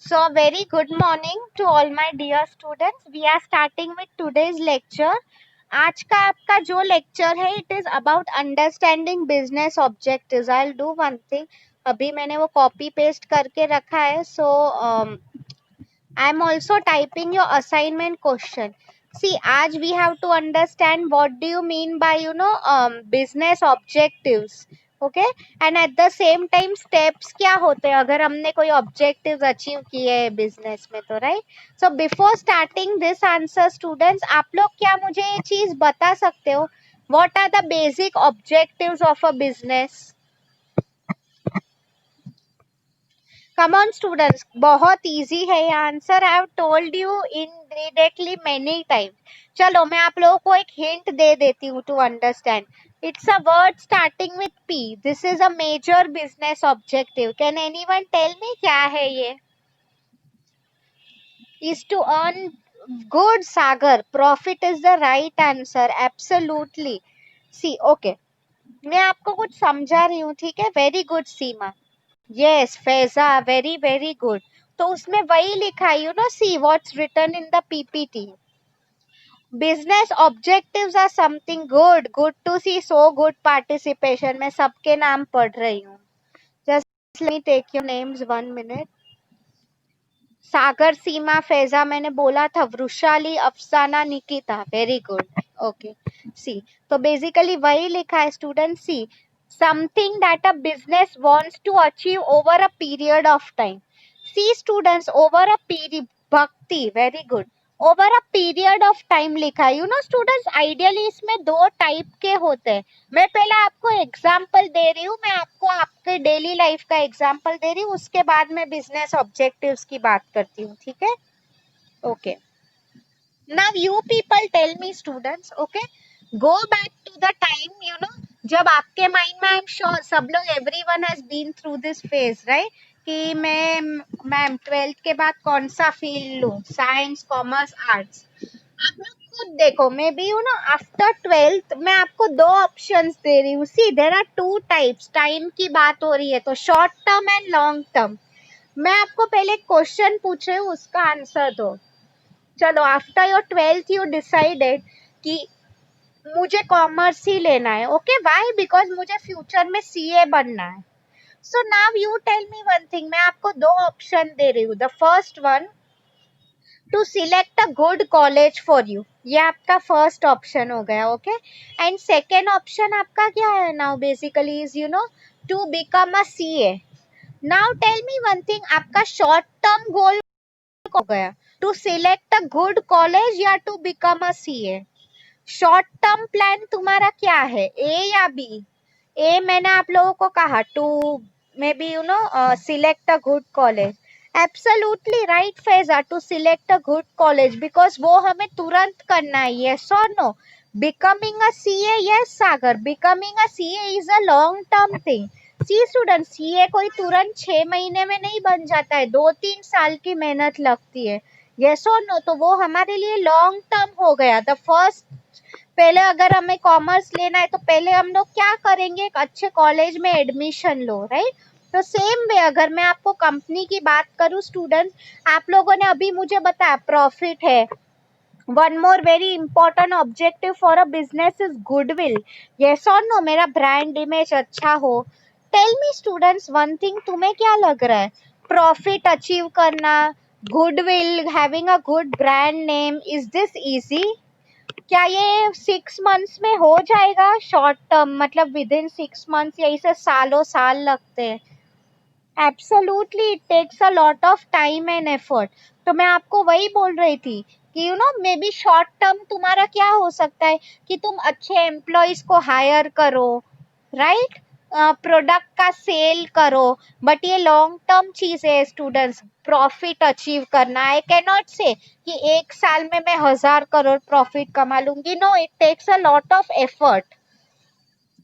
So, very good morning to all my dear students. We are starting with today's lecture. आज का आपका जो lecture है it is about understanding business objectives. I will do one thing. अभी मैंने वो copy paste करके रखा है. So I am also typing your assignment question. See, आज we have to understand what do you mean by business objectives. Okay and eight the same time steps क्या होते हैं अगर हमने कोई ऑब्जेक्टिव्स अचीव किए हैं बिजनेस में, तो right. So before starting this answer students, आप लोग क्या मुझे ये चीज बता सकते हो, what are the basic objectives of a business? Come on students, बहुत इजी है ये answer. I have told you indirectly many time. चलो मैं आप लोगों को एक हिंट दे देती हूँ to understand. It's a word starting with P. This is a major business objective. Can anyone tell me क्या है ये? Is to earn good, Sagar. Profit is the right answer. Absolutely. See, okay. मैं आपको कुछ समझा रही हूँ, ठीक है? Very good, सीमा. Yes, Faiza. Very very good. तो उसमें वही लिखा है, see what's written in the PPT. Business objectives are something good. Good to see so good participation. मैं सबके नाम पढ़ रही हूँ. Just let me take your names 1 minute. सागर, सीमा, फैजा मैंने बोला था. Vrushali, Afsana, Nikita. Very good. Okay see, तो बेसिकली वही लिखा है student. See, something that a business wants to achieve over a period of time. See students, over a period. Bhakti, very good. Over a period of time लिखा है. Students, ideally इसमें दो type के होते हैं. मैं पहले आपको एग्जाम्पल दे रही हूँ, मैं आपको आपके डेली लाइफ का एग्जाम्पल दे रही हूँ, उसके बाद मैं बिजनेस ऑब्जेक्टिव्स की बात करती हूँ, ठीक है? Okay, now you people tell me students. Okay, go back to the time जब आपके माइंड में, आई एम श्योर सब लोग, everyone has been through this phase, right? कि मैम 12th के बाद कौन सा फील्ड लूं, साइंस, कॉमर्स, आर्ट्स. आप लोग खुद देखो, मे बी आफ्टर 12th मैं आपको दो ऑप्शंस दे रही हूँ. See, there are two types. Time की बात हो रही है तो short term and long term. मैं आपको पहले क्वेश्चन पूछ रही हूँ, उसका आंसर दो. चलो, after your 12th you decided कि मुझे कॉमर्स ही लेना है. Okay, why? बिकॉज मुझे फ्यूचर में सीए बनना है. So now you tell me one thing. मैं आपको दो ऑप्शन दे रही हूँ. The first one, to select a good college for you. ये आपका फर्स्ट ऑप्शन हो गया. ओके, एंड सेकेंड ऑप्शन आपका क्या है now? Basically is to become a CA. Now tell me one thing, आपका शॉर्ट टर्म गोल हो गया to select a good college या to become a CA. Short term plan तुम्हारा क्या है, ए या बी? ए मैंने आप लोगों को कहा to maybe select a good college. Absolutely right Faiza, to select a good college, because वो हमें तुरंत करना है. यस और no? Becoming a CA, yes Sagar, becoming a CA is a long term thing. See student, CA कोई तुरंत 6 महीने में नहीं बन जाता है, 2-3 साल की मेहनत लगती है. यस और नो? तो वो हमारे लिए लॉन्ग टर्म हो गया. द फर्स्ट, पहले अगर हमें कॉमर्स लेना है तो पहले हम लोग क्या करेंगे, एक अच्छे कॉलेज में एडमिशन लो, राइट? तो सेम वे अगर मैं आपको कंपनी की बात करूं स्टूडेंट्स, आप लोगों ने अभी मुझे बताया प्रॉफिट है. One more very important objective for a business is goodwill. Yes और नो? मेरा ब्रांड इमेज अच्छा हो. Tell me students one thing, तुम्हें क्या लग रहा है, प्रॉफिट अचीव करना, goodwill, having a good brand name, is this easy? क्या ये 6 मंथ्स में हो जाएगा? शॉर्ट टर्म मतलब विद इन 6 मंथ्स, या इसे सालों साल लगते हैं? Absolutely, it takes a lot of time and effort. तो मैं आपको वही बोल रही थी कि मे बी शॉर्ट टर्म तुम्हारा क्या हो सकता है कि तुम अच्छे एम्प्लॉयज को हायर करो, राइट? प्रोडक्ट का सेल करो. बट ये लॉन्ग टर्म चीज है स्टूडेंट्स, प्रॉफिट अचीव करना. आई कैन नॉट से कि एक साल में मैं 1000 करोड़ प्रॉफिट कमा लूंगी. No, it takes a lot of effort.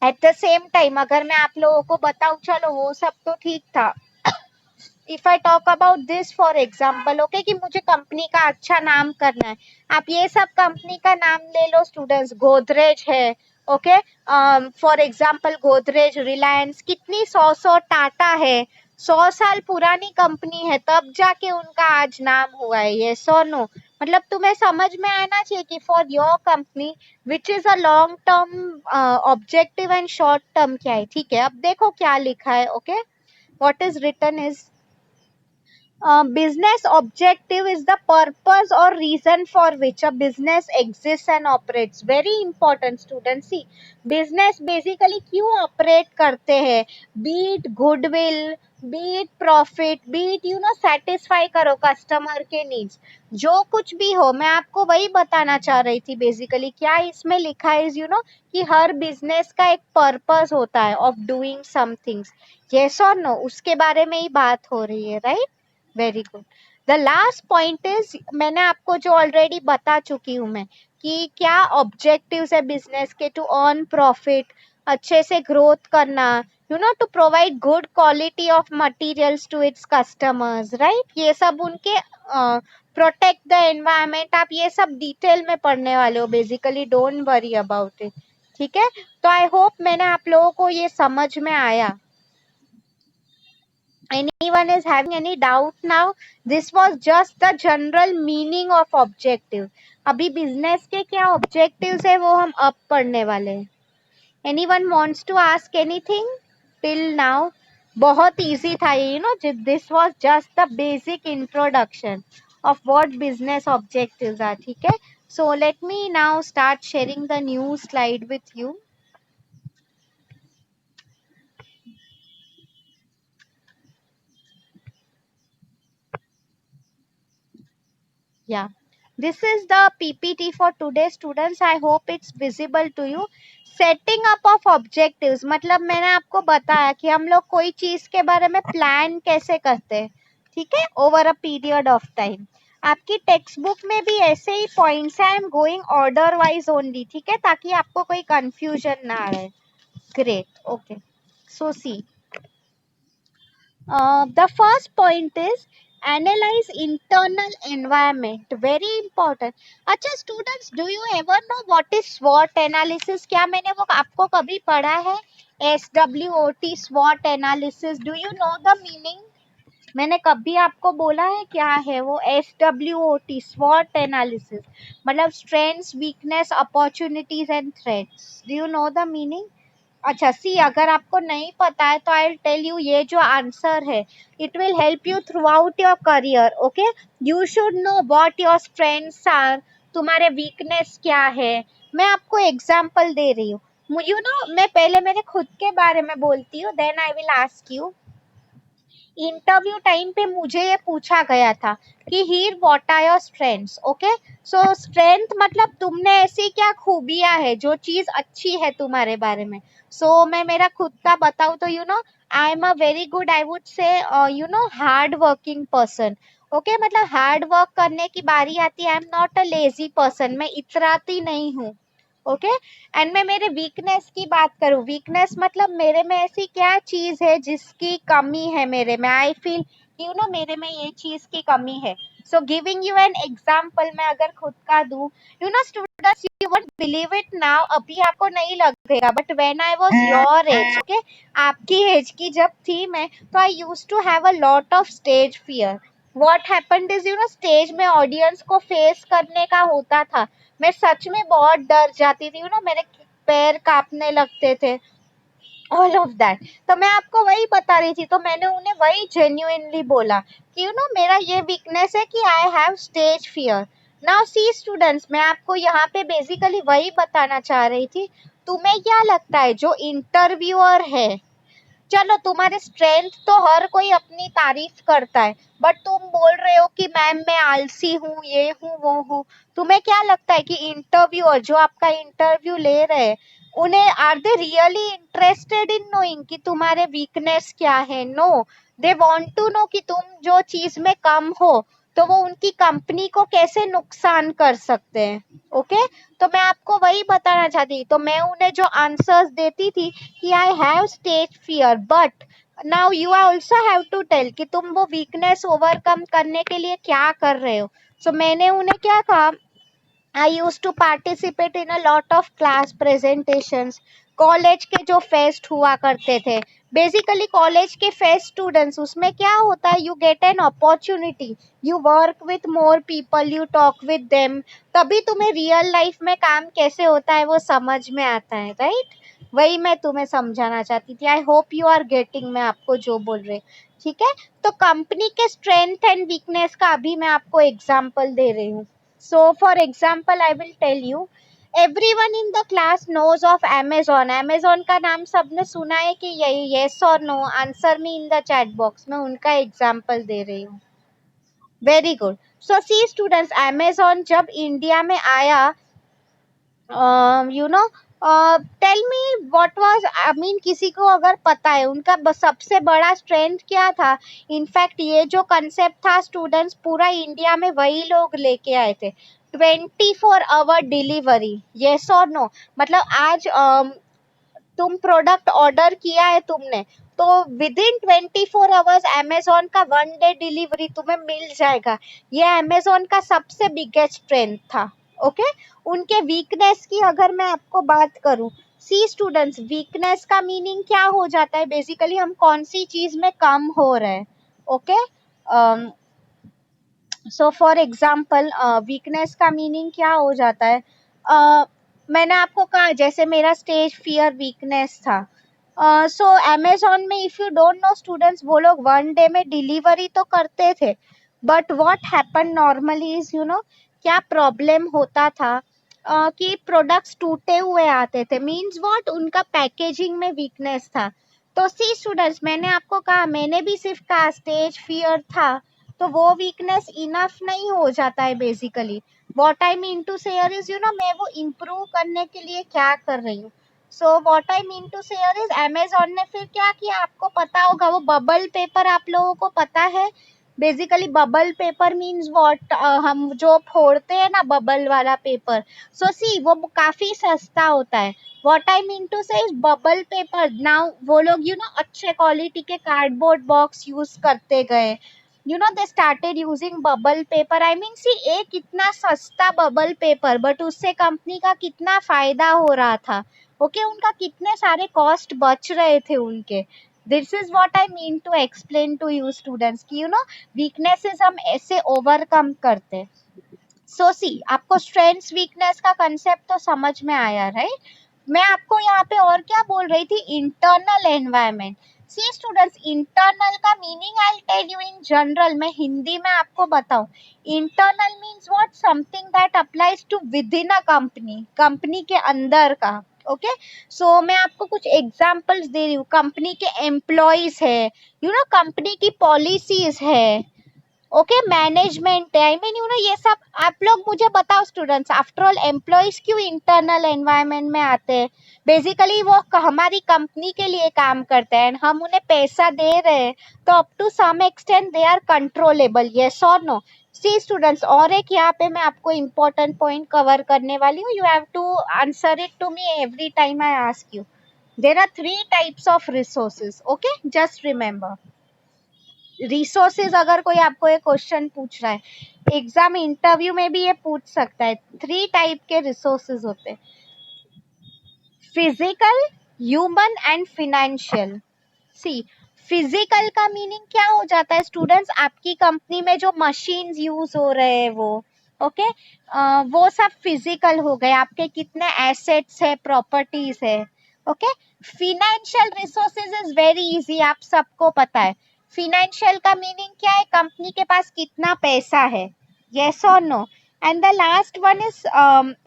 At the same time अगर मैं आप लोगों को बताऊं, चलो वो सब तो ठीक था. If I talk about this for example, okay, कि मुझे कंपनी का अच्छा नाम करना है. आप ये सब कंपनी का नाम ले लो स्टूडेंट्स. गोदरेज है, okay, for example Godrej, Reliance, कितनी 100 टाटा है. 100 साल पुरानी कंपनी है तब जाके उनका आज नाम हुआ है, ये सो नो। मतलब तुम्हें समझ में आना चाहिए कि for your company which is a long term objective and short term क्या है, ठीक है। अब देखो क्या लिखा है, okay, what is written is business objective is the purpose or reason for which a business exists and operates. Very important students, see business basically क्यों operate करते हैं, be it goodwill, be it profit, be it satisfy करो customer के needs, जो कुछ भी हो। मैं आपको वही बताना चाह रही थी बेसिकली। क्या इसमें लिखा है कि हर बिजनेस का एक पर्पस होता है of doing some things, yes और नो, उसके बारे में ही बात हो रही है, right. Very good. The last point is, मैंने आपको जो ऑलरेडी बता चुकी हूं मैं कि क्या ऑब्जेक्टिव्स है बिजनेस के, टू अर्न प्रॉफिट, अच्छे से ग्रोथ करना, to provide good quality of materials to its customers, right. ये सब उनके प्रोटेक्ट द एनवायरमेंट, आप ये सब डिटेल में पढ़ने वाले हो basically, don't worry about it, ठीक है। तो आई होप मैंने आप लोगों को ये समझ में आया। Anyone is having any doubt now? This was just the general meaning of objective. अभी business के क्या objectives है वो हम अब पढ़ने वाले हैं। Anyone wants to ask anything till now? बहुत easy था ये, this was just the basic introduction of what business objectives are, ठीक है। So let me now start sharing the new slide with you. Yeah, this is the PPT for today students. I hope it's visible to you. Setting up of objectives, मतलब मैंने आपको बताया कि हम लोग कोई चीज के बारे में प्लान कैसे करते हैं, ठीक है, over a period of time. आपकी टेक्स्ट बुक में भी ऐसे ही पॉइंट्स है, I am going order wise only, ठीक है, ताकि आपको कोई कंफ्यूजन ना आए। Great, okay. So see, the first point is analyze internal environment, very important. अच्छा students, do you ever know what is SWOT analysis? क्या मैंने वो आपको कभी पढ़ा है? SWOT, SWOT analysis, do you know the meaning? मैंने कभी आपको बोला है क्या है वो SWOT, SWOT analysis? मतलब strengths, weakness, opportunities and threats. Do you know the meaning? अच्छा सी, अगर आपको नहीं पता है तो आई टेल यू, ये जो आंसर है it will help you throughout your career, okay. You should know what your strengths are, तुम्हारे वीकनेस क्या है। मैं आपको एग्जांपल दे रही हूँ, मैं पहले मेरे खुद के बारे में बोलती हूँ, then I will ask you. Interview time पे मुझे ये पूछा गया था कि here what are your strengths, okay. So strength मतलब तुमने ऐसी क्या खूबियां है, जो चीज अच्छी है तुम्हारे बारे में। मैं मेरा खुद का बताऊं तो I am a very good, I would say hard working person, okay. मतलब हार्ड वर्क करने की बारी आती है, I am not a lazy person, मैं इतराती नहीं हूँ, ओके। एंड मैं मेरे वीकनेस की बात करूं, वीकनेस मतलब मेरे में ऐसी क्या चीज है जिसकी कमी है मेरे में, आई फील मेरे में ये चीज की कमी है। So giving you an example, मैं अगर खुद का दूं, students, you won't believe it now, अभी आपको नहीं लगेगा, but when I was your age, okay, आपकी एज की जब थी मैं, तो I used to have a lot of stage fear. What happened is, stage में ऑडियंस को फेस करने का होता था, मैं सच में बहुत डर जाती थी, मेरे पैर कांपने लगते थे, ऑल ऑफ दैट। तो मैं आपको वही बता रही थी, तो मैंने उन्हें वही जेन्युइनली बोला कि मेरा ये वीकनेस है कि I have stage fear. Now see students, मैं आपको यहाँ पे बेसिकली वही बताना चाह रही थी। तुम्हें क्या लगता है जो इंटरव्यूअर है, चलो तुम्हारे स्ट्रेंथ तो हर कोई अपनी तारीफ करता है, बट तुम बोल रहे हो कि मैम मैं आलसी हूँ, ये हूँ, वो हूँ। तुम्हें क्या लगता है कि इंटरव्यूअर जो आपका इंटरव्यू ले रहे हैं, उन्हें are they really interested in knowing कि तुम्हारे वीकनेस क्या है? No, they want to know कि तुम जो चीज में कम हो तो वो उनकी कंपनी को कैसे नुकसान कर सकते हैं, ओके। तो मैं आपको वही बताना चाहती, तो मैं उन्हें जो आंसर्स देती थी कि I have stage fear, but now you also have to tell कि तुम वो वीकनेस ओवरकम करने के लिए क्या कर रहे हो। मैंने उन्हें क्या कहा, I used to participate in a lot of class presentations. College के जो फेस्ट हुआ करते थे, बेसिकली कॉलेज के फेस्ट स्टूडेंट्स, उसमें क्या होता है, you get an opportunity, you work with more people, you talk with them, तभी तुम्हें रियल लाइफ में काम कैसे होता है वो समझ में आता है, राइट? वही मैं तुम्हें समझाना चाहती थी। I hope you are getting मैं आपको जो बोल रही, ठीक है? तो कंपनी के स्ट्रेंथ एंड वीकनेस का अभी मैं आपको एग्जांपल दे रही हूँ। So for example I will tell you, everyone in the class knows of Amazon। Amazon का नाम सबने सुना है कि यही, येस और no, answer me in the chat box. मैं उनका एग्जांपल दे रही हूँ। Very good. So see students, Amazon जब इंडिया में आया, you know, tell me what was, I mean किसी को अगर पता है उनका सबसे बड़ा स्ट्रेंथ क्या था? इनफैक्ट ये जो कंसेप्ट था स्टूडेंट्स, पूरा इंडिया में वही लोग लेके आए थे, 24 आवर डिलीवरी। येस और नो? मतलब आज तुम प्रोडक्ट ऑर्डर किया है तुमने, तो विद इन 24 आवर्स Amazon का 1 डे डिलीवरी तुम्हें मिल जाएगा। ये Amazon का सबसे बिगेस्ट स्ट्रेंथ था। ओके, उनके वीकनेस की अगर मैं आपको बात करूं, सी स्टूडेंट्स, वीकनेस का मीनिंग क्या हो जाता है? बेसिकली हम कौन सी चीज में कम हो रहे हैं। Okay, so for example, weakness का मीनिंग क्या हो जाता है? मैंने आपको कहा जैसे मेरा स्टेज फियर वीकनेस था। सो Amazon में, if you don't no students, वो लोग 1 डे में डिलीवरी तो करते थे, but what happen normally is, you no, क्या प्रॉब्लम होता था? कि प्रोडक्ट्स टूटे हुए आते थे, मीन्स व्हाट, उनका पैकेजिंग में वीकनेस था। तो सी स्टूडेंट्स, मैंने आपको कहा, मैंने भी सिर्फ कहा स्टेज फियर था, तो वो वीकनेस इनफ नहीं हो जाता है। Basically what I mean to say is, you know, मैं वो इम्प्रूव करने के लिए क्या कर रही हूँ। So what I mean to say is, Amazon ने फिर क्या किया, आपको पता होगा, वो बबल पेपर, आप लोगों को पता है? Basically bubble paper means what, हम जो फोड़ते हैं ना बबल वाला पेपर, सो सी वो काफी सस्ता होता है। What I mean to say is, bubble paper now वो लोग, यू नो, अच्छे क्वालिटी के कार्डबोर्ड बॉक्स यूज करते गए, you know, they started using bubble paper। I mean, see, एक कितना सस्ता बबल पेपर, बट उससे कंपनी का कितना फायदा हो रहा था। ओके, उनका कितने सारे कॉस्ट बच रहे थे उनके। This is what I mean to explain to you students कि, यू नो, वीकनेसेस हम ऐसे ओवरकम करते। सो सी, आपको स्ट्रेंथ्स वीकनेस का कंसेप्ट तो समझ में आया, राइट? मैं आपको यहाँ पे और क्या बोल रही थी, internal environment. See students, internal का meaning I tell you in general, मैं हिंदी में आपको बताऊं। Internal means what, something that applies to within a company, company के अंदर का। ओके, सो मैं आपको कुछ एग्जांपल्स दे रही हूँ। कंपनी के एम्प्लॉयज है, यू नो, कंपनी की पॉलिसीज है, ओके, मैनेजमेंट है, आई मीन, यू नो, ये सब आप लोग मुझे बताओ स्टूडेंट्स, आफ्टर ऑल एम्प्लॉयज क्यों इंटरनल एनवायरनमेंट में आते हैं? बेसिकली वो हमारी कंपनी के लिए काम करते हैं, हम उन्हें पैसा दे रहे हैं, तो up to some extent they are controllable. Yes और नो? सी स्टूडेंट्स, और एक यहाँ पे मैं आपको इम्पोर्टेंट पॉइंट कवर करने वाली हूँ, you have to answer it to me every time I ask you. There are 3 types of resources, okay, just remember. Resources, अगर कोई आपको ये क्वेश्चन पूछ रहा है एग्जाम इंटरव्यू में भी, ये पूछ सकता है। 3 टाइप के रिसोर्सेज होते हैं, physical, human and financial. See, physical का मीनिंग क्या हो जाता है स्टूडेंट्स, आपकी कंपनी में जो मशीन्स यूज हो रहे हैं वो, ओके, वो सब फिजिकल हो गए, आपके कितने एसेट्स है, प्रॉपर्टीज है। Okay, financial resources is very easy, आप सबको पता है। फिनेंशियल का मीनिंग क्या है, कंपनी के पास कितना पैसा है। यस और no? And the last one is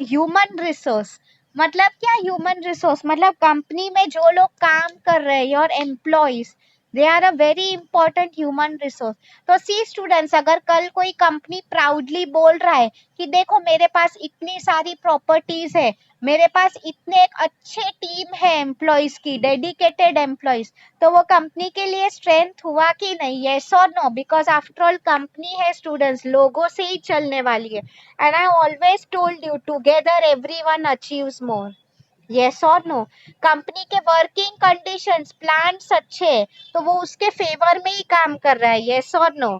human resource. मतलब क्या ह्यूमन रिसोर्स, मतलब कंपनी में जो लोग काम कर रहे हैं, your employees, they are a very important human resource. तो सी स्टूडेंट्स, अगर कल कोई कंपनी प्राउडली बोल रहा है कि देखो मेरे पास इतनी सारी प्रॉपर्टीज है, मेरे पास इतने एक अच्छे टीम है एम्प्लॉयज की, डेडिकेटेड एम्प्लॉयज, तो वो कंपनी के लिए स्ट्रेंथ हुआ कि नहीं? यस और no? Because after all company है स्टूडेंट्स, लोगों से ही चलने वाली है। And I always told you, together everyone achieves more. Yes और नो? कंपनी के वर्किंग कंडीशंस, प्लान्स अच्छे, तो वो उसके फेवर में ही काम कर रहा है। यस और नो?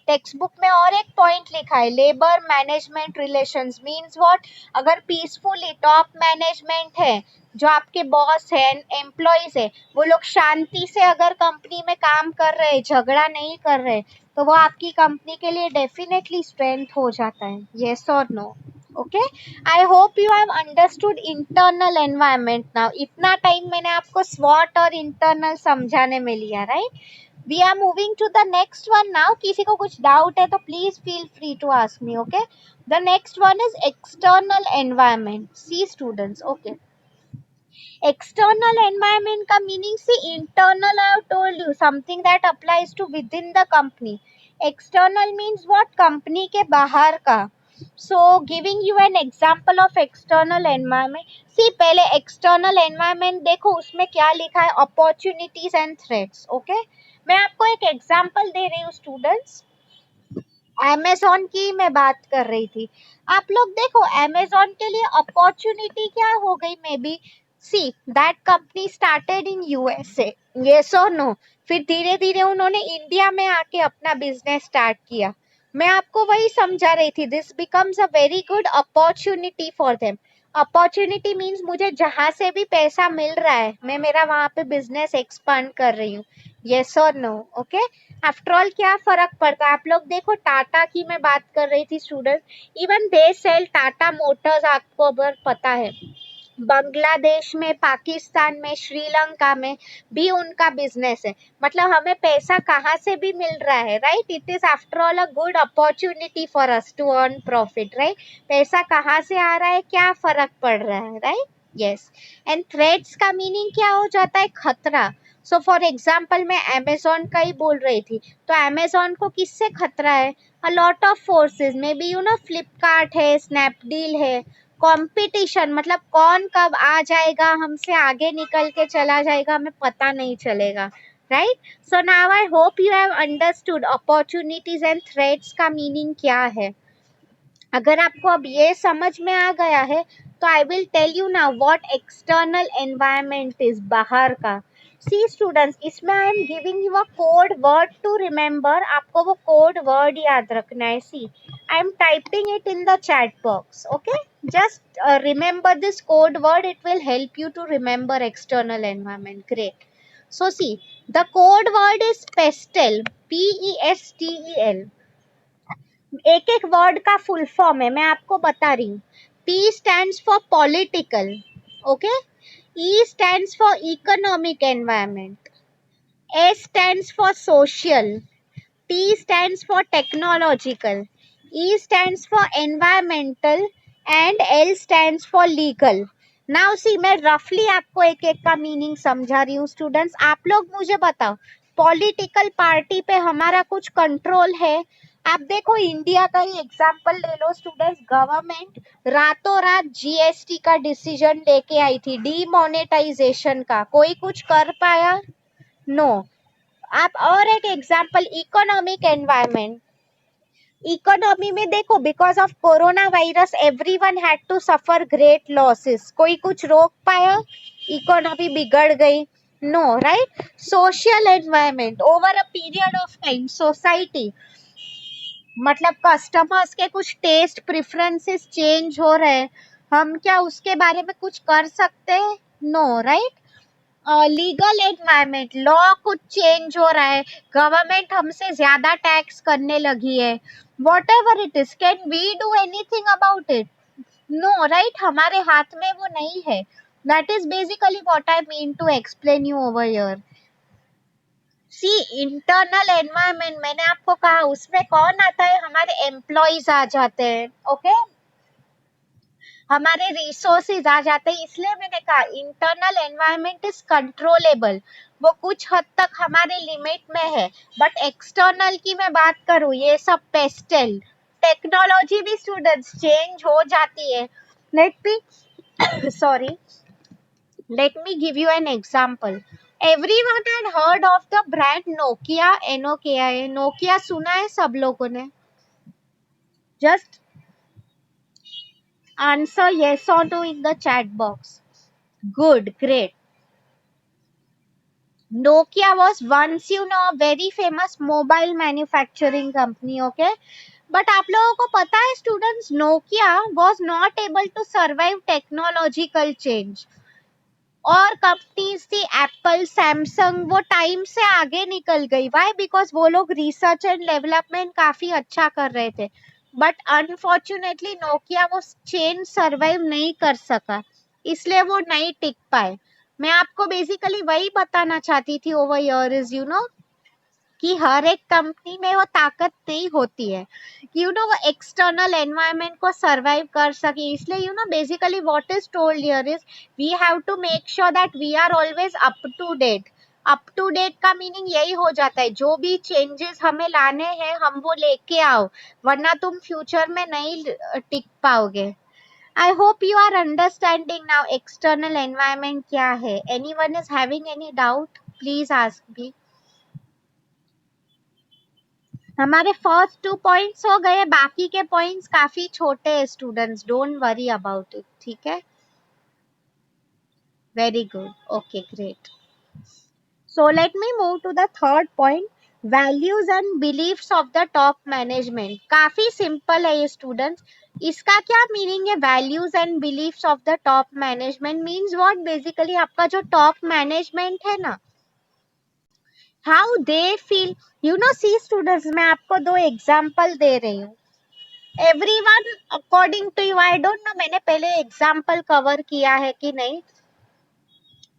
टेक्स्ट बुक में और एक पॉइंट लिखा है, labour management relations means what, अगर पीसफुली टॉप मैनेजमेंट है, जो आपके बॉस है, एम्प्लॉइज है, वो लोग शांति से अगर कंपनी में काम कर रहे हैं, झगड़ा नहीं कर रहे, तो वो आपकी कंपनी के लिए डेफिनेटली स्ट्रेंथ हो जाता है। येस और no? Okay, I hope you have understood internal environment now. इतना टाइम मैंने आपको स्वॉट और इंटरनल समझाने में लिया, राइट? We are moving to the next one now. किसी को कुछ डाउट है तो please feel free to ask me. Okay, the next one is external environment. See students, okay, external environment का meaning से internal, I have told you, something that applies to within the company. External means what? company के बाहर का. So giving you an example of external environment. See, पहले external environment देखो, उसमें क्या लिखा है? opportunities and threats. Okay, मैं आपको एक example दे रही हूँ students. अमेज़न की मैं बात कर रही थी। आप लोग देखो, अमेज़न के लिए अपॉर्चुनिटी क्या हो गई? May be, see that company started in USA, yes और नो? फिर धीरे धीरे उन्होंने इंडिया में आके अपना बिजनेस स्टार्ट किया। मैं आपको वही समझा रही थी, this becomes a very good opportunity for them. Opportunity means मुझे जहां से भी पैसा मिल रहा है, मैं मेरा वहां पे बिजनेस एक्सपांड कर रही हूँ। यस और नो? ओके, आफ्टर ऑल क्या फर्क पड़ता है? आप लोग देखो, टाटा की मैं बात कर रही थी student, even they sell Tata Motors, आपको अगर पता है, बांग्लादेश में, पाकिस्तान में, श्रीलंका में भी उनका बिजनेस है। मतलब हमें पैसा कहाँ से भी मिल रहा है, right? It is after all a good opportunity for us to earn profit, right? पैसा कहाँ से आ रहा है, क्या फर्क पड़ रहा है, राइट? यस। एंड थ्रेट्स का मीनिंग क्या हो जाता है? खतरा। सो फॉर एग्जाम्पल, मैं अमेजोन का ही बोल रही थी, तो अमेजोन को किससे खतरा है? अ lot of forces, may be you know, Flipkart है, स्नैपडील है। कंपटीशन मतलब कौन कब आ जाएगा, हमसे आगे निकल के चला जाएगा, हमें पता नहीं चलेगा, right? So now I hope you have understood opportunities and threats का मीनिंग क्या है। अगर आपको अब ये समझ में आ गया है, तो I will tell you now what external environment is, बाहर का। सी स्टूडेंट्स, इसमें I am giving you a code word to remember. आपको वो कोड वर्ड याद रखना है। See, I am typing it in the chat box. Okay, just remember this code word, it will help you to remember external environment. Great. So see, the code word is pestel, pestel. एक एक word का full form है, मैं आपको बता रही हूँ। P stands for political, okay? E stands for economic environment. S stands for social. T stands for technological. E stands for environmental and L stands for legal. Now see, मैं रफली आपको एक एक का मीनिंग समझा रही हूँ स्टूडेंट्स। आप लोग मुझे बताओ, पॉलिटिकल पार्टी पे हमारा कुछ कंट्रोल है? आप देखो, इंडिया का ही एग्जांपल ले लो स्टूडेंट्स। गवर्नमेंट रातों रात जीएसटी का डिसीजन लेके आई थी, डीमोनेटाइजेशन का। कोई कुछ कर पाया? नो। आप और एक एग्जांपल, इकोनॉमिक एनवायरनमेंट। इकोनॉमी में देखो, because of corona virus everyone had to suffer great losses. कोई कुछ रोक पाया? इकोनॉमी बिगड़ गई? No, right? Social environment, over a period of time society, मतलब कस्टमर्स के कुछ टेस्ट प्रेफरेंसेस चेंज हो रहे हैं, हम क्या उसके बारे में कुछ कर सकते हैं? No, right? Legal environment, law कुछ चेंज हो रहा है, गवर्नमेंट हमसे ज्यादा टैक्स करने लगी है, whatever it is, can we do anything about it? No, right? हमारे हाथ में वो नहीं है। That is basically what I mean to explain you over here. See, internal environment मैंने आपको कहा, उसमें कौन आता है? हमारे एम्प्लॉयज आ जाते हैं, ओके? हमारे रिसोर्सेज आ जाते हैं। इसलिए मैंने कहा इंटरनल एनवायरनमेंट इज कंट्रोलेबल, वो कुछ हद तक हमारे लिमिट में है। बट एक्सटर्नल की मैं बात करूँ, ये सब पेस्टल, टेक्नोलॉजी भी स्टूडेंट्स चेंज हो जाती है। Let me sorry, let me give you an example. Everyone had heard of the brand Nokia, NOKIA. Nokia सुना है सब लोगों ने? Just answer yes or no in the chat box. Good, great. Nokia was once, a very famous mobile manufacturing company, okay? But आप लोगों को पता है students, Nokia was not able to survive technological change. और companies थी Apple, Samsung, वो time से आगे निकल गई. वाई? बिकॉज वो लोग रिसर्च एंड डेवलपमेंट काफी अच्छा कर रहे थे. बट अनफॉर्चुनेटली नोकिया वो चेन सरवाइव नहीं कर सका, इसलिए वो नहीं टिक पाए. मैं आपको बेसिकली वही बताना चाहती थी ओवर ईयर इज कि हर एक कंपनी में वो ताकत नहीं होती है कि वो एक्सटर्नल एनवायरनमेंट को सरवाइव कर सके. इसलिए basically what is told here is we have to make sure that we are always up to date. Up to date का मीनिंग यही हो जाता है जो भी चेंजेस हमें लाने हैं हम वो लेके आओ, वरना तुम फ्यूचर में नहीं टिक पाओगे. I hope you are understanding now external environment क्या है. Anyone is having any doubt? Please ask me. हमारे फर्स्ट 2 पॉइंट्स हो गए, बाकी के पॉइंट्स काफी छोटे हैं students, don't worry about it. ठीक है, very good, okay great. So let me move to the third point, values and beliefs of the top management. काफी सिंपल है ये स्टूडेंट्स. इसका क्या मीनिंग है? Values and beliefs of the top management means what? Basically आपका जो top management है ना, how they feel. See students, मैं आपको 2 एग्जाम्पल दे रही हूँ. Everyone according to you, I don't know मैंने पहले एग्जाम्पल कवर किया है कि नहीं.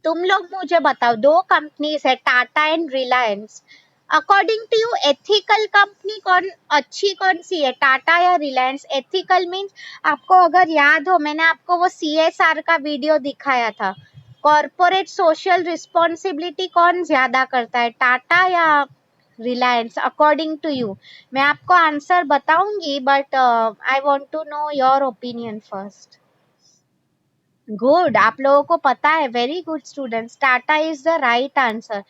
तुम लोग मुझे बताओ, 2 कंपनीज है, Tata and Reliance. According to you ethical company कौन अच्छी, कौन सी है, टाटा या रिलायंस? एथिकल मीन्स आपको अगर याद हो, मैंने आपको वो CSR का वीडियो दिखाया था. कॉर्पोरेट सोशल रिस्पॉन्सिबिलिटी कौन ज्यादा करता है, टाटा या रिलायंस? According to you. मैं आपको आंसर बताऊंगी but I want to know your opinion first. Good, आप लोगों को पता है, very good students. Tata is the right answer.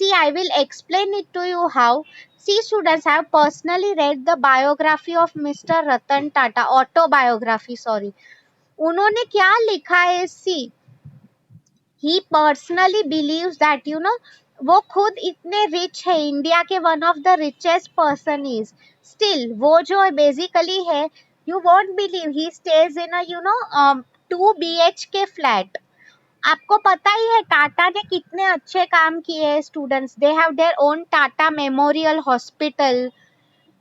See I will explain it to you how. See students, I have personally read the biography of mister Ratan Tata, autobiography sorry. उन्होंने क्या लिखा है? सी, he personally believes that वो खुद इतने rich है, India के one of the richest person is. Still वो जो बेसिकली है, you won't believe, he stage in 2 BHK flat. आपको पता ही है टाटा ने कितने अच्छे काम किए हैं students. They have their own Tata memorial hospital.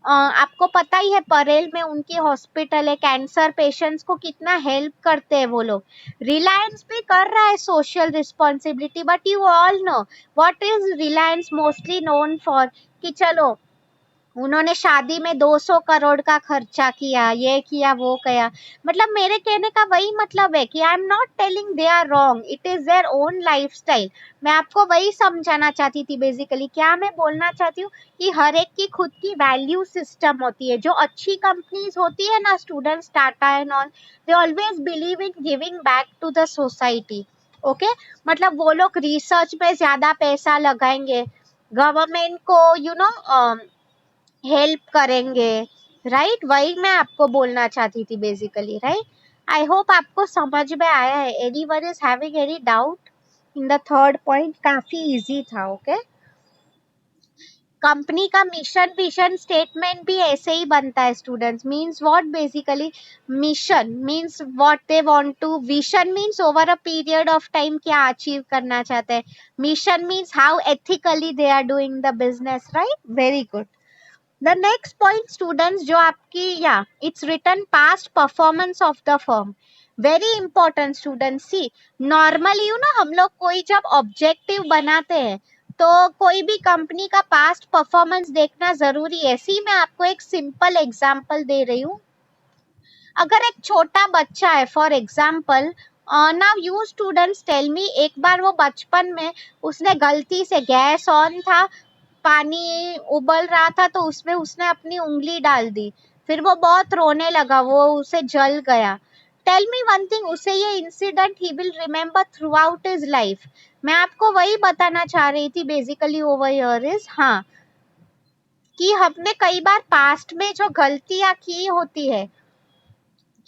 आपको पता ही है परेल में उनकी हॉस्पिटल है, कैंसर पेशेंट्स को कितना हेल्प करते हैं वो लोग. रिलायंस भी कर रहा है social responsibility, but you all know what is Reliance mostly known for, कि चलो उन्होंने शादी में 200 करोड़ का खर्चा किया, ये किया वो किया. मतलब मेरे कहने का वही मतलब है कि I am not telling they are wrong, it is their own lifestyle. मैं आपको वही समझाना चाहती थी. बेसिकली क्या मैं बोलना चाहती हूँ कि हर एक की खुद की वैल्यू सिस्टम होती है. जो अच्छी कंपनीज होती है ना students, Tata and all, they always believe in giving back to the society. Okay, मतलब वो लोग रिसर्च पे ज्यादा पैसा लगाएंगे, गवर्नमेंट को हेल्प करेंगे. राइट, वही मैं आपको बोलना चाहती थी बेसिकली. राइट, आई होप आपको समझ में आया है. Anyone is having any doubt in the third point? काफी इजी था. ओके, कंपनी का मिशन विजन स्टेटमेंट भी ऐसे ही बनता है students. Means what? Basically mission means what they want to, vision means over a period of time क्या achieve करना चाहते हैं, mission means how ethically they are doing the business. Right, very good. The next point students, जो आपकी या it's written past performance of the firm, very important students. See, normally हम लोग कोई जब ऑब्जेक्टिव बनाते हैं तो कोई भी कंपनी का पास्ट परफॉर्मेंस देखना जरूरी है. सी, मैं आपको एक सिंपल एग्जांपल दे रही हूँ. अगर एक छोटा बच्चा है, for example, now you students tell me, एक बार वो बचपन में उसने गलती से, गैस ऑन था, पानी उबल रहा था तो उसमें उसने अपनी उंगली डाल दी, फिर वो बहुत रोने लगा, वो उसे जल गया. टेल मी वन थिंग, उसे ये incident he will remember through out his life. मैं आपको वही बताना चाह रही थी बेसिकली ओवर हियर इज, हाँ, कि हमने कई बार पास्ट में जो गलतियां की होती है,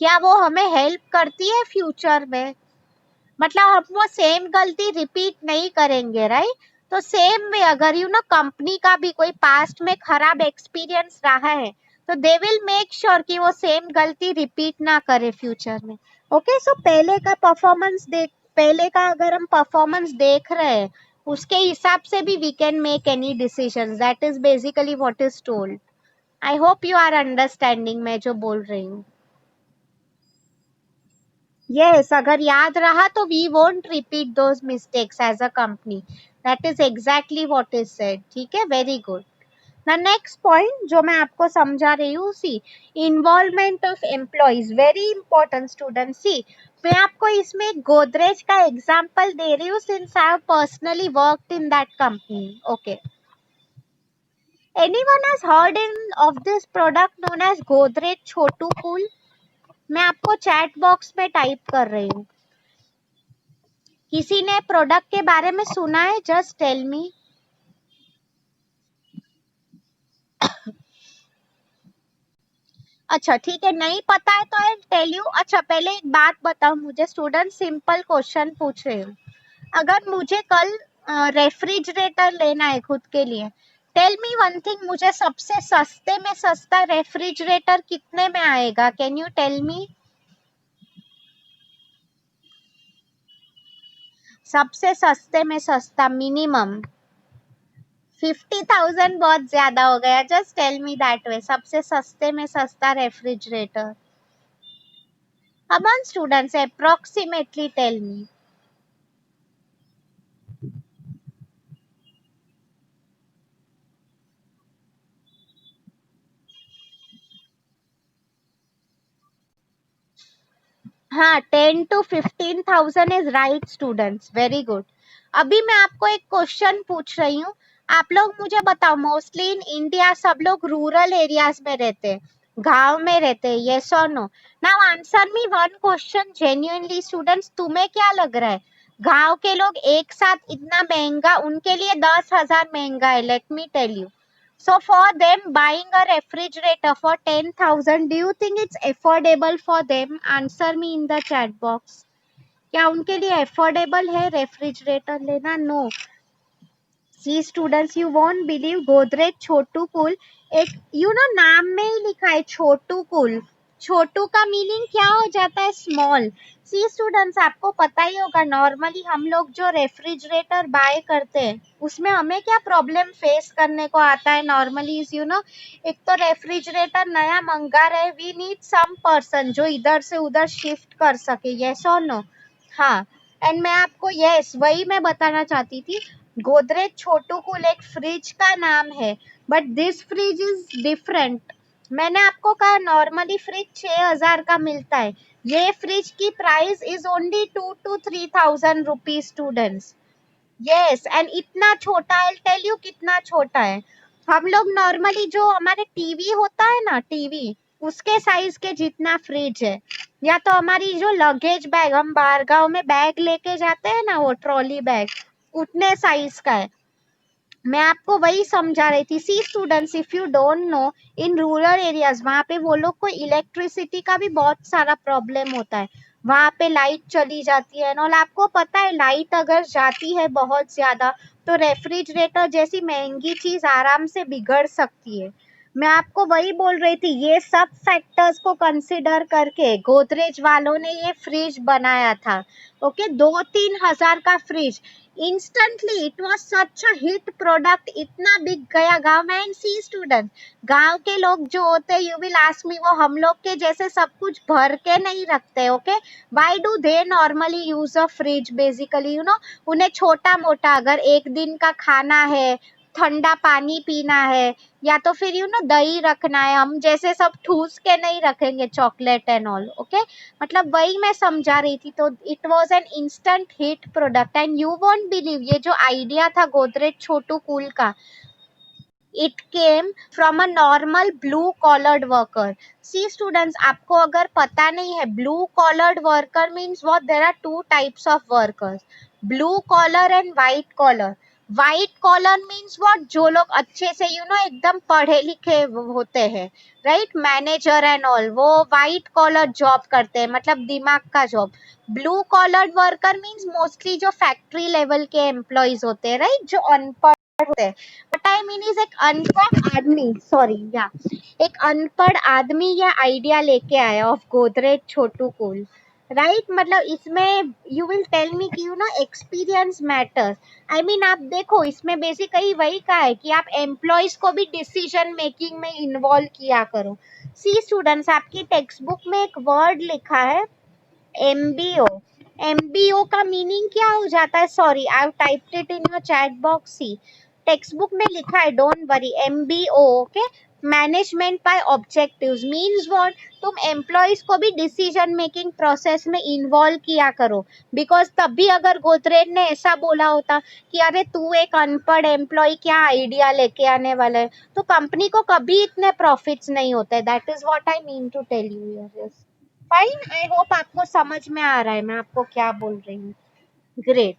क्या वो हमें हेल्प करती है फ्यूचर में? मतलब हम वो सेम गलती रिपीट नहीं करेंगे. राइट, तो सेम वे अगर कंपनी का भी कोई पास्ट में खराब एक्सपीरियंस रहा है तो दे विल मेक श्योर कि वो सेम गलती रिपीट ना करे फ्यूचर में। ओके, सो पहले का अगर हम परफॉर्मेंस देख रहे हैं उसके हिसाब से भी we can make any decision, that is basically what is told. I hope you are understanding मैं जो बोल रही हूँ। Yes, अगर याद रहा तो we won't repeat those mistakes as a company. That is exactly what is said. ठीक है, very good. The next point जो मैं आपको समझा रही हूँ, see, involvement of employees, very important students. See, मैं आपको इसमें गोदरेज का एग्जाम्पल दे रही हूँ since I have personally worked in that company. Okay. Anyone has heard of this product known as Godrej Chotu Cool? मैं आपको चैट बॉक्स में टाइप कर रही हूँ। किसी ने प्रोडक्ट के बारे में सुना है? Just tell me. अच्छा ठीक है, नहीं पता है तो आई टेल यू। अच्छा पहले एक बात बताओ मुझे, स्टूडेंट सिंपल क्वेश्चन पूछ रहे हो। अगर मुझे कल रेफ्रिजरेटर लेना है खुद के लिए, टेल मी वन थिंग, मुझे सबसे सस्ते में सस्ता रेफ्रिजरेटर कितने में आएगा? Can you tell me? सबसे सस्ते में सस्ता मिनिमम 50,000 बहुत ज्यादा हो गया। Just tell me that way, सबसे सस्ते में सस्ता refrigerator. Come on students, approximately tell me. हाँ, 10 to 15,000 is right students, very good. अभी मैं आपको एक क्वेश्चन पूछ रही हूँ, आप लोग मुझे बताओ, मोस्टली इन इंडिया सब लोग रूरल एरियाज में रहते हैं, गांव में रहते हैं, यस और no? Now answer me one question genuinely students, तुम्हें क्या लग रहा है गांव के लोग एक साथ इतना महंगा, उनके लिए 10,000 महंगा है, let me tell you. So for them buying a refrigerator for 10,000, do you think it's affordable for them? Answer me in the chat box. क्या उनके लिए affordable है रेफ्रिजरेटर लेना? No. See students, you won't believe Godrej Chhotu cool, एक नाम में ही लिखा है छोटू कूल। छोटू का मीनिंग क्या हो जाता है? स्मॉल। सी स्टूडेंट्स, आपको पता ही होगा नॉर्मली हम लोग जो रेफ्रिजरेटर बाय करते हैं उसमें हमें क्या प्रॉब्लम फेस करने को आता है नॉर्मली इज एक तो रेफ्रिजरेटर नया मंगा रहे, वी नीड सम पर्सन जो इधर से उधर शिफ्ट कर सके, यस और नो? हाँ, एंड मैं आपको यस वही मैं बताना चाहती थी, गोदरेज छोटू कूल एक फ्रिज का नाम है, but this fridge is different. मैंने आपको कहा नॉर्मली फ्रिज 6,000 का मिलता है, ये फ्रिज की price is only 2 to 3,000 rupees students. Yes, and इतना छोटा, आई टेल यू कितना छोटा है। हम लोग नॉर्मली जो हमारे टीवी होता है ना, टीवी उसके साइज के जितना फ्रिज है, या तो हमारी जो लगेज बैग, हम बाहर गाँव में बैग लेके जाते हैं ना, वो ट्रॉली बैग, उतने साइज का है। मैं आपको वही समझा रही थी। See students, if you don't know, in rural areas वहाँ पे वो लोग को इलेक्ट्रिसिटी का भी बहुत सारा प्रॉब्लम होता है, वहाँ पे लाइट चली जाती है और आपको पता है लाइट अगर जाती है बहुत ज्यादा तो रेफ्रिजरेटर जैसी महंगी चीज आराम से बिगड़ सकती है। मैं आपको वही बोल रही थी, ये सब फैक्टर्स को कंसिडर करके गोदरेज वालों ने ये फ्रिज बनाया था। ओके, 2-3 हजार का fridge, instantly it was such a hit product, इतना बिक गया गांव में। एंड सी स्टूडेंट, गांव के लोग जो होते हैं, यू विल आस्क मी, वो हम लोग के जैसे सब कुछ भर के नहीं रखते। Okay, why do they normally use a fridge? Basically उन्हें छोटा मोटा अगर एक दिन का खाना है, ठंडा पानी पीना है, या तो फिर दही रखना है, हम जैसे सब ठूस के नहीं रखेंगे चॉकलेट एंड ऑल। ओके, मतलब वही मैं समझा रही थी। तो it was an instant hit product and you won't believe, ये जो आइडिया था गोदरेज छोटू कूल का, it came from a normal blue collared worker. See students, आपको अगर पता नहीं है, blue collared worker means what, there are two types of workers, blue collar and white collar. White collar means what, जो लोग अच्छे से एकदम पढ़े लिखे होते हैं, राइट, मैनेजर एंड ऑल, वो व्हाइट कॉलर जॉब करते हैं, मतलब दिमाग का job. Blue collar worker means mostly जो फैक्ट्री लेवल के एम्प्लॉयज होते हैं, राइट, जो अनपढ़ होते हैं। बट आई मीन इज एक अनपढ़ आदमी, सॉरी या एक अनपढ़ आदमी या आइडिया लेके आया of Godrej Chhotu cool, right. मतलब इसमें यू विल टेल मी कि एक्सपीरियंस मैटर्स। आई मीन आप देखो, इसमें बेसिकली वही कहा है कि आप एम्प्लॉयज को भी डिसीजन मेकिंग में इन्वॉल्व किया करो। सी स्टूडेंट्स, आपकी टेक्स्ट बुक में एक वर्ड लिखा है एमबीओ। एमबीओ का मीनिंग क्या हो जाता है? Sorry, I typed it in your chat box. See text book में लिखा है, don't worry, MBO, okay, management by objectives means what, तुम एम्प्लॉयज को भी डिसीजन मेकिंग प्रोसेस में इन्वॉल्व किया करो। बिकॉज तभी अगर गोदरेज ने ऐसा बोला होता कि अरे तू एक अनपढ़ एम्प्लॉय क्या आइडिया लेके आने वाला है, तो कंपनी को कभी इतने प्रॉफिट्स नहीं होते। That is what I mean to tell you. Fine, I hope आपको समझ में आ रहा है मैं आपको क्या बोल रही हूँ। Great.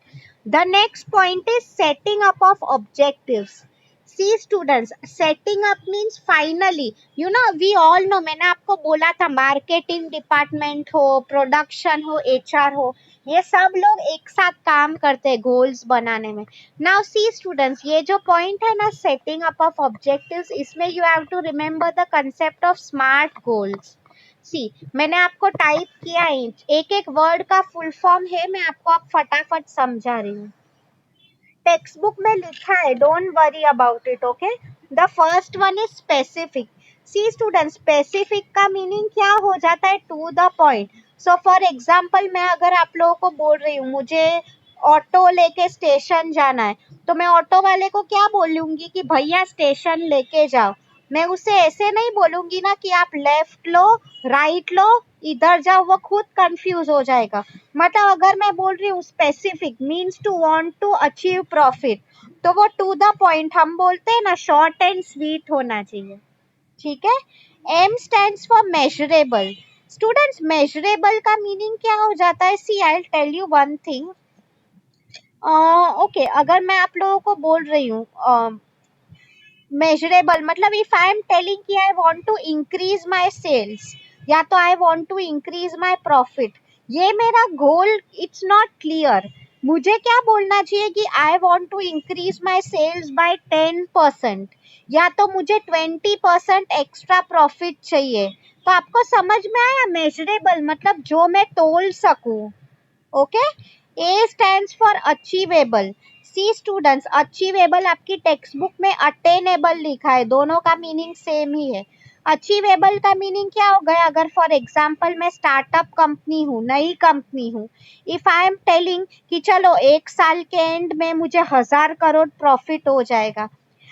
The next point is setting up of objectives. See students, setting up means finally, we all know, मैंने आपको बोला था मार्केटिंग डिपार्टमेंट हो, प्रोडक्शन हो, एचआर हो, ये सब लोग एक साथ काम करते हैं गोल्स बनाने में। नाउ सी स्टूडेंट्स, ये जो पॉइंट है ना सेटिंग अप ऑफ ऑब्जेक्टिव्स, इसमें you have to remember the concept of smart goals. See मैंने आपको टाइप किया है, एक एक वर्ड का फुल फॉर्म है, मैं आपको अब फटाफट समझा रही हूँ। टेक्स्ट बुक में लिखा है, don't worry about it, okay. The first one is specific. See student, specific का मीनिंग क्या हो जाता है? To the point. So for example, मैं अगर आप लोगों को बोल रही हूँ मुझे ऑटो लेके स्टेशन जाना है, तो मैं ऑटो वाले को क्या बोलूंगी कि भैया स्टेशन लेके जाओ। मैं उसे ऐसे नहीं बोलूंगी ना कि आप लेफ्ट लो, राइट लो, इधर जाओ, वो खुद कंफ्यूज हो जाएगा। मतलब अगर मैं बोल रही हूँ specific means to want to achieve profit, तो वो टू द पॉइंट, हम बोलते हैं ना, शॉर्ट एंड स्वीट होना चाहिए, ठीक है। M stands for measurable. Students, measurable का मीनिंग क्या हो जाता है? See I tell you one thing. Okay, अगर मैं आप लोगों को बोल रही हूँ मेजरेबल, मतलब इफ आई एम टेलिंग कि I want to increase my sales, या तो I want to increase my profit, ये मेरा गोल, इट्स नॉट क्लियर। मुझे क्या बोलना चाहिए कि I want to increase my sales by 10%, या तो मुझे 20% एक्स्ट्रा प्रॉफिट चाहिए। तो आपको समझ में आया? मेजरेबल मतलब जो मैं तोल सकूं, okay. A stands for achievable. See students, achievable आपकी टेक्स्ट बुक में अटेनेबल लिखा है, दोनों का मीनिंग सेम ही है। अचीवेबल का मीनिंग क्या हो गया? अगर फॉर एग्जाम्पल मैं स्टार्टअप कंपनी हूँ, नई कंपनी हूँ, इफ आई एम टेलिंग कि चलो एक साल के एंड में मुझे 1000 करोड़ प्रॉफिट हो जाएगा,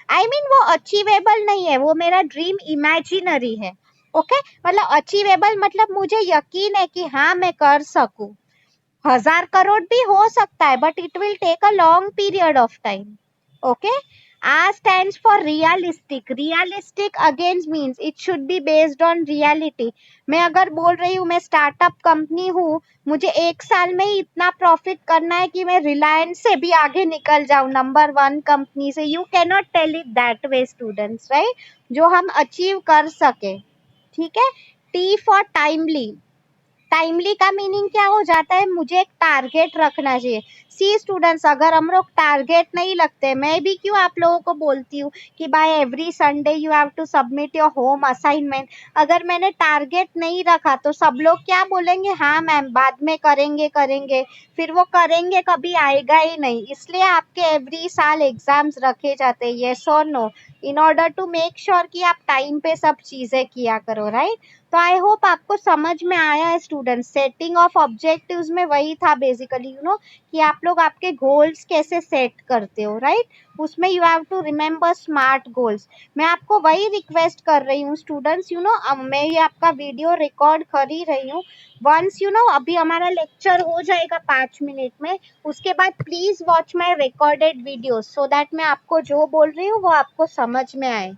आई मीन वो अचीवेबल नहीं है, वो मेरा ड्रीम इमेजिनरी है, ओके। मतलब अचीवेबल मतलब मुझे यकीन है कि हाँ मैं कर सकूं। 1000 करोड़ भी हो सकता है, but it will take a long period of time, okay. R stands for realistic. Realistic again means it should be based on reality. मैं अगर बोल रही हूँ मैं स्टार्टअप कंपनी हूँ, मुझे एक साल में ही इतना प्रॉफिट करना है कि मैं रिलायंस से भी आगे निकल जाऊं, नंबर 1 कंपनी से, you can not tell it that way students, right, जो हम अचीव कर सके, ठीक है। T for timely. टाइमली का मीनिंग क्या हो जाता है? मुझे एक टारगेट रखना चाहिए। सी स्टूडेंट्स, अगर हम लोग टारगेट नहीं रखते, मैं भी क्यों आप लोगों को बोलती हूँ कि by every Sunday you have to submit your home assignment, अगर मैंने टारगेट नहीं रखा तो सब लोग क्या बोलेंगे? हाँ मैम बाद में करेंगे करेंगे, फिर वो करेंगे कभी आएगा ही नहीं। इसलिए आपके एवरी साल एग्जाम्स रखे जाते हैं, येस और no, in order to make sure कि आप टाइम पे सब चीजें किया करो, राइट। तो आई होप आपको समझ में आया है स्टूडेंट। सेटिंग ऑफ ऑब्जेक्टिव्स में वही था बेसिकली, कि आप लोग आपके गोल्स कैसे सेट करते हो, राइट। उसमें you have to remember smart goals. मैं आपको वही रिक्वेस्ट कर रही हूँ स्टूडेंट्स, अब मैं ये आपका वीडियो रिकॉर्ड कर ही रही हूँ। वंस अभी हमारा लेक्चर हो जाएगा 5 मिनट में, उसके बाद please watch my recorded video so that मैं आपको जो बोल रही हूँ वो आपको समझ में आए,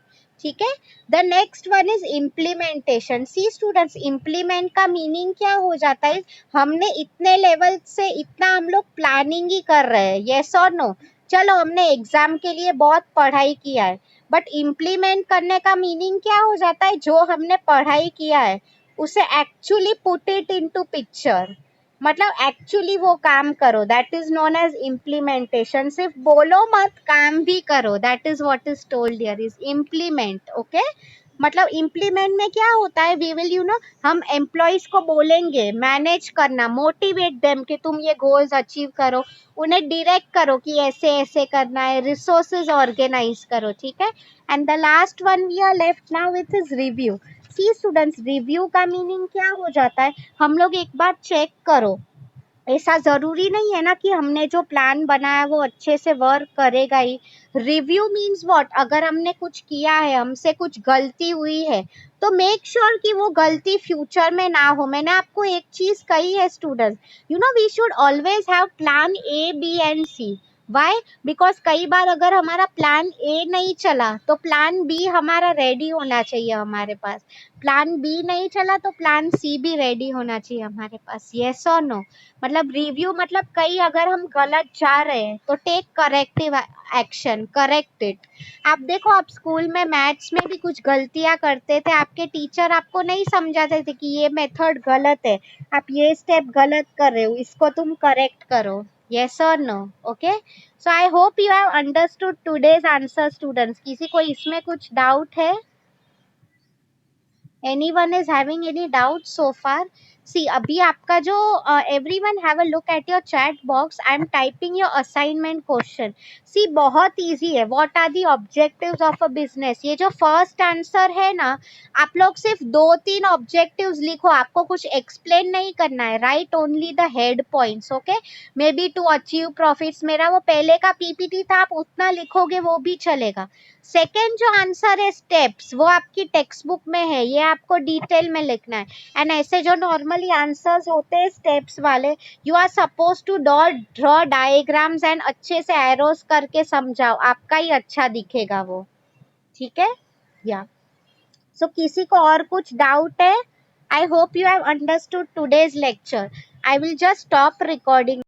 ठीक है। The next one is implementation. See students, implement का मीनिंग क्या हो जाता है? हमने इतने लेवल से इतना हम लोग प्लानिंग ही कर रहे हैं, येस और नो, चलो हमने एग्जाम के लिए बहुत पढ़ाई किया है, बट इम्प्लीमेंट करने का मीनिंग क्या हो जाता है, जो हमने पढ़ाई किया है उसे actually put it into picture, मतलब एक्चुअली वो काम करो, that is known as implementation. सिर्फ बोलो मत, काम भी करो, that is what is told here is implement. Okay, मतलब इम्प्लीमेंट में क्या होता है, वी विल हम एम्प्लॉयज को बोलेंगे मैनेज करना, मोटिवेट देम कि तुम ये गोल्स अचीव करो, उन्हें डायरेक्ट करो कि ऐसे ऐसे करना है, रिसोर्सेज ऑर्गेनाइज करो, ठीक है। And the last one we are left now with is review. See students, review का मीनिंग क्या हो जाता है, हम लोग एक बार चेक करो, ऐसा जरूरी नहीं है ना कि हमने जो प्लान बनाया वो अच्छे से वर्क करेगा ही। रिव्यू मीन्स व्हाट, अगर हमने कुछ किया है, हमसे कुछ गलती हुई है, तो मेक श्योर कि वो गलती फ्यूचर में ना हो। मैंने आपको एक चीज कही है students, we should always have plan A B and C. Why? Because कई बार अगर हमारा प्लान ए नहीं चला तो प्लान बी हमारा रेडी होना चाहिए हमारे पास, प्लान बी नहीं चला तो प्लान सी भी रेडी होना चाहिए हमारे पास। यस और नो? मतलब रिव्यू मतलब कहीं अगर हम गलत जा रहे हैं तो take corrective action, correct it. आप देखो, आप स्कूल में मैथ्स में भी कुछ गलतियां करते थे, आपके टीचर आपको नहीं समझाते थे कि ये मेथड गलत है, आप ये स्टेप गलत कर रहे हो, इसको तुम करेक्ट करो। यस और no? Okay, so I hope you have understood today's answer students. किसी को इसमें कुछ डाउट है? anyone is having any doubt so far? See, abhi aapka jo everyone have a look at your chat box, I am typing your assignment question. See, बहुत easy है, what are the objectives of a business, ये जो first answer है ना, आप लोग सिर्फ 2-3 objectives लिखो, आपको कुछ explain नहीं करना है, write only the head points, okay? Maybe to achieve profits, मेरा वो पहले का ppt था, आप उतना लिखोगे वो भी चलेगा। सेकेंड जो आंसर है स्टेप्स, वो आपकी टेक्स्ट बुक में है, ये आपको डिटेल में लिखना है। एंड ऐसे जो नॉर्मली आंसर्स होते हैं स्टेप्स वाले, you are suppose to draw diagrams and अच्छे से एरोस करके समझाओ, आपका ही अच्छा दिखेगा वो, ठीक है। या सो किसी को और कुछ डाउट है? आई hope you have understood today's lecture. I will just stop recording.